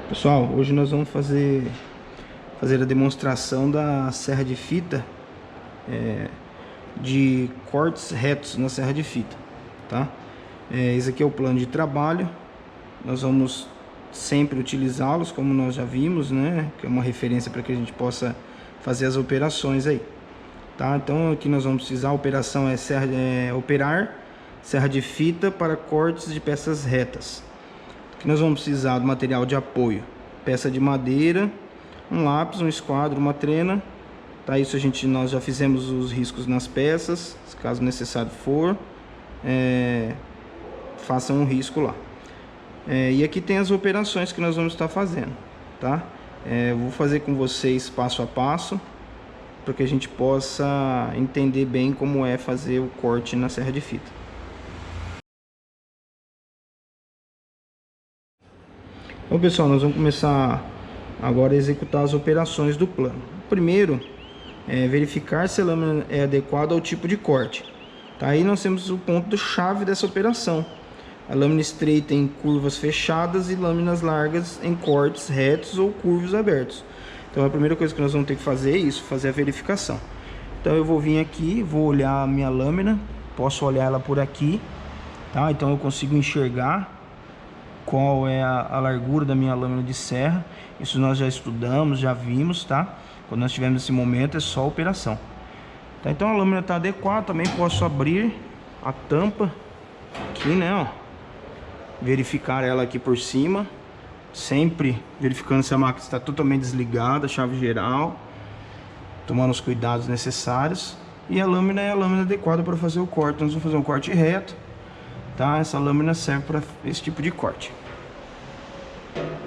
Pessoal, hoje nós vamos fazer a demonstração da serra de fita, de cortes retos na serra de fita, tá? Esse aqui é o plano de trabalho. Nós vamos sempre utilizá-los, como nós já vimos, né? Que é uma referência para que a gente possa fazer as operações aí, tá? Então aqui nós vamos precisar, a operação operar serra de fita para cortes de peças retas. Aqui nós vamos precisar do material de apoio: peça de madeira, um lápis, um esquadro, uma trena, tá? Isso nós já fizemos os riscos nas peças. Se caso necessário for, faça um risco lá. E aqui tem as operações que nós vamos estar fazendo, tá? Eu vou fazer com vocês passo a passo, para que a gente possa entender bem como é fazer o corte na serra de fita. Bom, pessoal, nós vamos começar agora a executar as operações do plano. Primeiro, verificar se a lâmina é adequada ao tipo de corte. Tá? Aí nós temos o ponto-chave dessa operação: a lâmina estreita em curvas fechadas e lâminas largas em cortes retos ou curvos abertos. Então a primeira coisa que nós vamos ter que fazer é isso, fazer a verificação. Então eu vou vir aqui, vou olhar a minha lâmina, posso olhar ela por aqui, tá? Então eu consigo enxergar qual é a largura da minha lâmina de serra. Isso nós já estudamos, já vimos, tá? Quando nós tivermos esse momento é só operação, tá? Então a lâmina está adequada. Também posso abrir a tampa aqui, né, ó, verificar ela aqui por cima, sempre verificando se a máquina está totalmente desligada, chave geral, tomando os cuidados necessários. E a lâmina é a lâmina adequada para fazer o corte. Nós vamos fazer um corte reto, tá? Essa lâmina serve para esse tipo de corte.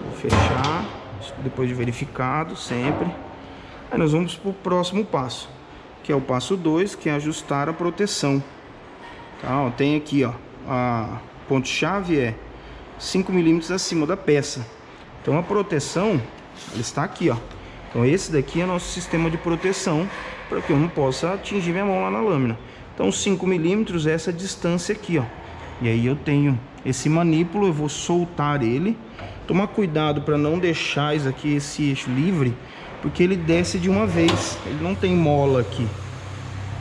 Vou fechar depois de verificado sempre. Aí nós vamos para o próximo passo, que é o passo 2, que é ajustar a proteção, tá? Ó, tem aqui, ó, a ponto-chave é 5 milímetros acima da peça. Então a proteção, ela está aqui, ó. Então esse daqui é nosso sistema de proteção, para que eu não possa atingir minha mão lá na lâmina. Então 5 milímetros é essa distância aqui, ó. E aí eu tenho esse manípulo, eu vou soltar ele. Tomar cuidado para não deixar isso aqui, esse eixo livre, porque ele desce de uma vez, ele não tem mola aqui,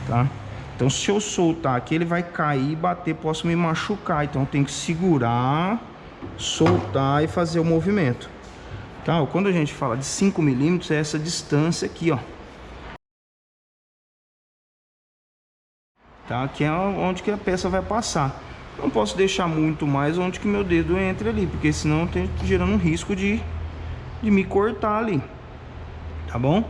tá? Então se eu soltar aqui, ele vai cair e bater, posso me machucar. Então eu tenho que segurar, soltar e fazer o movimento, tá? Quando a gente fala de 5 milímetros, é essa distância aqui, ó, tá? Aqui é onde que a peça vai passar. Não posso deixar muito mais onde que meu dedo entre ali, porque senão eu tô gerando um risco de me cortar ali, tá bom?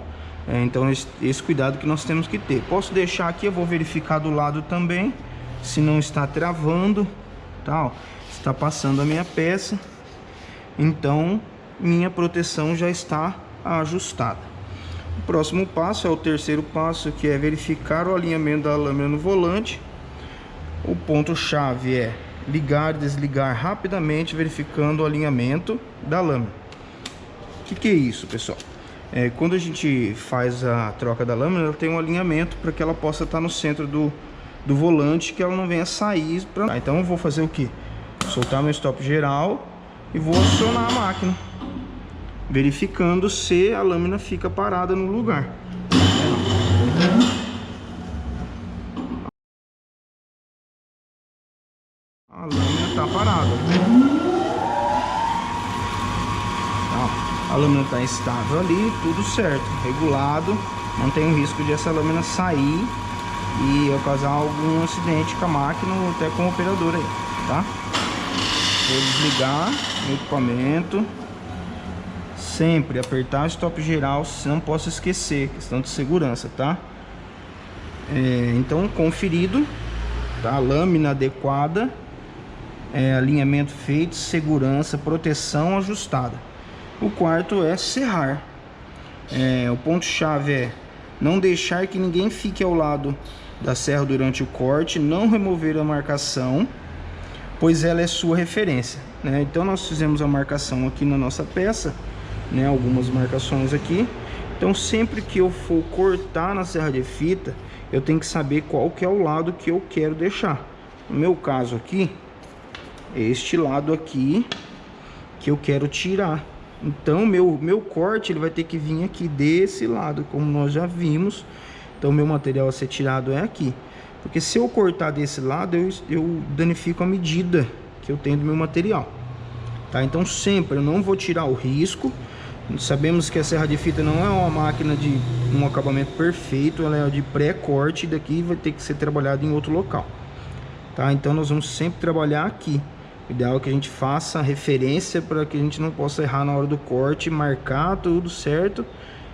Então esse cuidado que nós temos que ter. Posso deixar aqui, eu vou verificar do lado também se não está travando, tá? Ó, está passando a minha peça, então minha proteção já está ajustada. O próximo passo é o terceiro passo, que é verificar o alinhamento da lâmina no volante. O ponto-chave é ligar e desligar rapidamente, verificando o alinhamento da lâmina. O que é isso, pessoal? Quando a gente faz a troca da lâmina, ela tem um alinhamento para que ela possa estar no centro do volante, que ela não venha sair. Então eu vou fazer o que? Soltar meu stop geral e vou acionar a máquina, verificando se a lâmina fica parada no lugar. A lâmina está parada. A lâmina está estável ali, tudo certo, regulado. Não tem o risco de essa lâmina sair e causar algum acidente com a máquina ou até com o operador aí, tá? Vou desligar o equipamento. Sempre apertar o stop geral, não posso esquecer, questão de segurança, tá? Então, conferido, tá? Lâmina adequada, alinhamento feito, segurança, proteção ajustada. O quarto é serrar. O ponto-chave é não deixar que ninguém fique ao lado da serra durante o corte, não remover a marcação, pois ela é sua referência, né? Então nós fizemos a marcação aqui na nossa peça, né? Algumas marcações aqui. Então sempre que eu for cortar na serra de fita, eu tenho que saber qual que é o lado que eu quero deixar. No meu caso aqui, é este lado aqui que eu quero tirar, Então meu corte ele vai ter que vir aqui desse lado, como nós já vimos. Então meu material a ser tirado é aqui, porque se eu cortar desse lado eu danifico a medida que eu tenho do meu material, tá? Então sempre eu não vou tirar o risco. Sabemos que a serra de fita não é uma máquina de um acabamento perfeito, ela é de pré-corte, daqui vai ter que ser trabalhado em outro local, tá? Então nós vamos sempre trabalhar aqui. O ideal é que a gente faça referência para que a gente não possa errar na hora do corte, marcar tudo certo,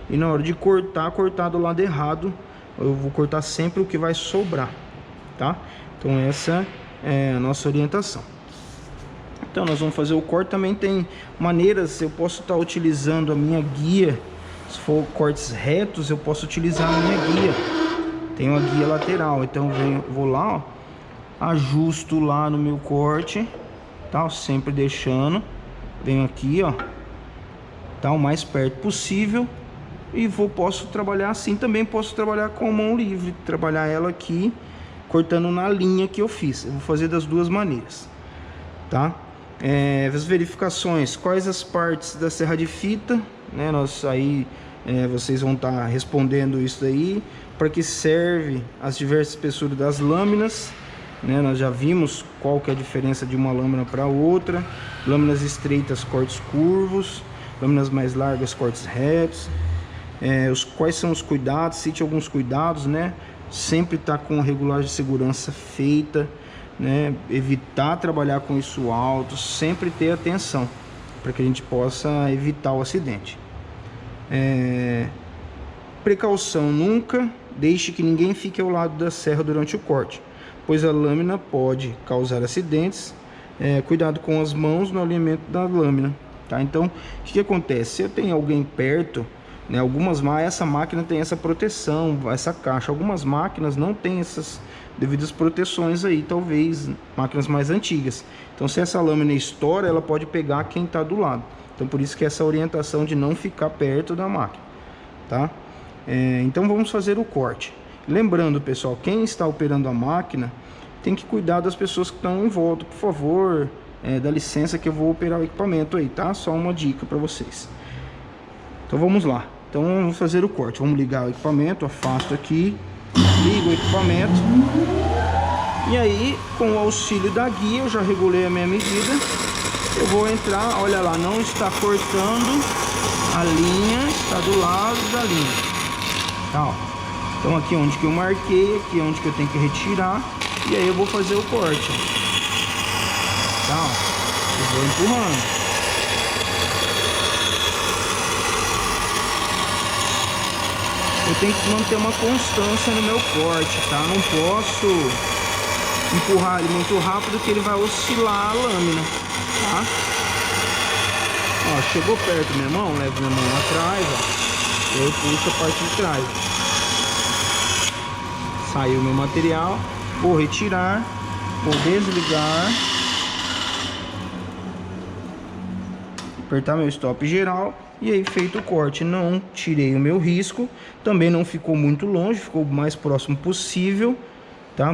e na hora de cortar do lado errado. Eu vou cortar sempre o que vai sobrar, tá? Então essa é a nossa orientação. Então nós vamos fazer o corte. Também tem maneiras, eu posso estar utilizando a minha guia. Se for cortes retos, eu posso utilizar a minha guia. Tem uma guia lateral, então vou lá, ó, ajusto lá no meu corte, tá? Sempre deixando, venho aqui, ó, tá, o mais perto possível. E posso trabalhar assim também, posso trabalhar com mão livre, trabalhar ela aqui, cortando na linha que eu fiz. Eu vou fazer das duas maneiras, tá? As verificações, quais as partes da serra de fita, né? Vocês vão estar respondendo isso aí, para que serve as diversas espessuras das lâminas, né? Nós já vimos qual que é a diferença de uma lâmina para outra. Lâminas estreitas, cortes curvos; lâminas mais largas, cortes retos. Quais são os cuidados, cite alguns cuidados, né? Sempre estar com a regulagem de segurança feita, né? Evitar trabalhar com isso alto, sempre ter atenção para que a gente possa evitar o acidente. Precaução: nunca deixe que ninguém fique ao lado da serra durante o corte, pois a lâmina pode causar acidentes. Cuidado com as mãos no alinhamento da lâmina, tá? Então o que acontece? Se eu tenho alguém perto, né, essa máquina tem essa proteção, essa caixa. Algumas máquinas não tem essas devidas proteções aí, talvez máquinas mais antigas. Então se essa lâmina estoura, ela pode pegar quem está do lado. Então por isso que essa orientação de não ficar perto da máquina, tá? Então vamos fazer o corte. Lembrando, pessoal, quem está operando a máquina tem que cuidar das pessoas que estão em volta. Por favor, dá licença que eu vou operar o equipamento aí, tá? Só uma dica para vocês. Então vamos lá. Então vamos fazer o corte. Vamos ligar o equipamento, afasto aqui, ligo o equipamento. E aí, com o auxílio da guia, eu já regulei a minha medida. Eu vou entrar, olha lá, não está cortando a linha, está do lado da linha, tá, ó. Então aqui onde que eu marquei, aqui onde que eu tenho que retirar. E aí eu vou fazer o corte, tá, ó. Eu vou empurrando. Eu tenho que manter uma constância no meu corte, tá? Não posso empurrar ele muito rápido, que ele vai oscilar a lâmina, tá? Ó, chegou perto minha mão, levo minha mão lá atrás, ó. Eu puxo a parte de trás. Saiu meu material, vou retirar, vou desligar, apertar meu stop geral. E aí, feito o corte, não tirei o meu risco, também não ficou muito longe, ficou o mais próximo possível, tá?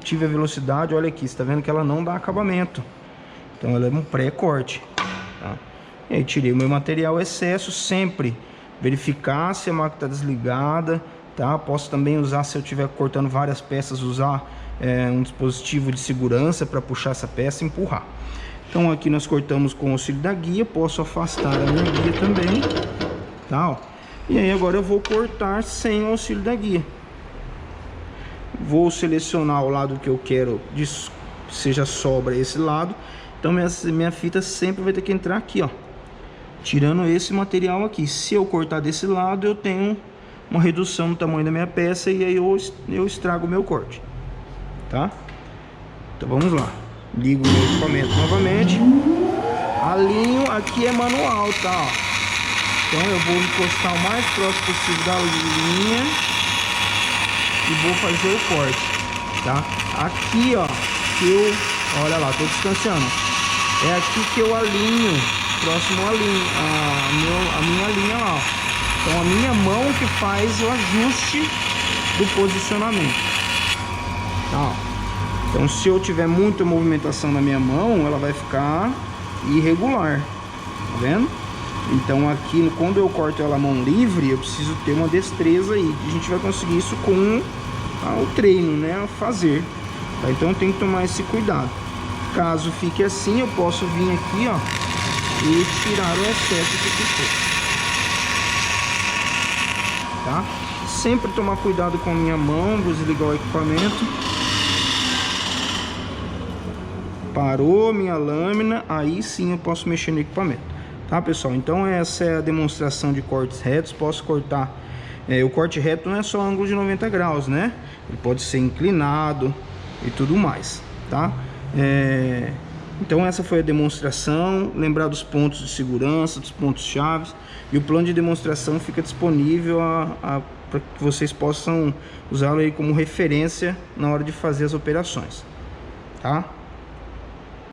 Tive a velocidade, olha aqui, você tá vendo que ela não dá acabamento, então ela é um pré-corte, tá? E aí tirei o meu material excesso, sempre verificar se a máquina está desligada, tá? Posso também usar, se eu estiver cortando várias peças, usar um dispositivo de segurança para puxar essa peça e empurrar. Então aqui nós cortamos com o auxílio da guia, posso afastar a minha guia também, tá, ó. E aí agora eu vou cortar sem o auxílio da guia. Vou selecionar o lado que eu quero, seja sobra esse lado. Então minha fita sempre vai ter que entrar aqui, ó, tirando esse material aqui. Se eu cortar desse lado, eu tenho uma redução no tamanho da minha peça e aí eu estrago o meu corte, tá? Então vamos lá. Ligo o meu equipamento novamente. Alinho, aqui é manual, tá, ó. Então eu vou encostar o mais próximo possível da linha e vou fazer o corte, tá? Aqui, ó, olha lá, tô distanciando. É aqui que eu alinho, próximo à linha, a minha linha lá, ó. Então a minha mão que faz o ajuste do posicionamento, tá, ó. Então se eu tiver muita movimentação na minha mão, ela vai ficar irregular, tá vendo? Então aqui, quando eu corto ela à mão livre, eu preciso ter uma destreza aí. A gente vai conseguir isso com o treino, né? O fazer. Tá? Então eu tenho que tomar esse cuidado. Caso fique assim, eu posso vir aqui, ó, e tirar o excesso que ficou. Tá? Sempre tomar cuidado com a minha mão, vou desligar o equipamento. Parou minha lâmina, aí sim eu posso mexer no equipamento. Tá, pessoal? Então essa é a demonstração de cortes retos. Posso cortar, o corte reto não é só ângulo de 90 graus, né? Ele pode ser inclinado e tudo mais, tá? Então essa foi a demonstração. Lembrar dos pontos de segurança, dos pontos chaves, e o plano de demonstração fica disponível para que vocês possam usá-lo aí como referência na hora de fazer as operações, tá?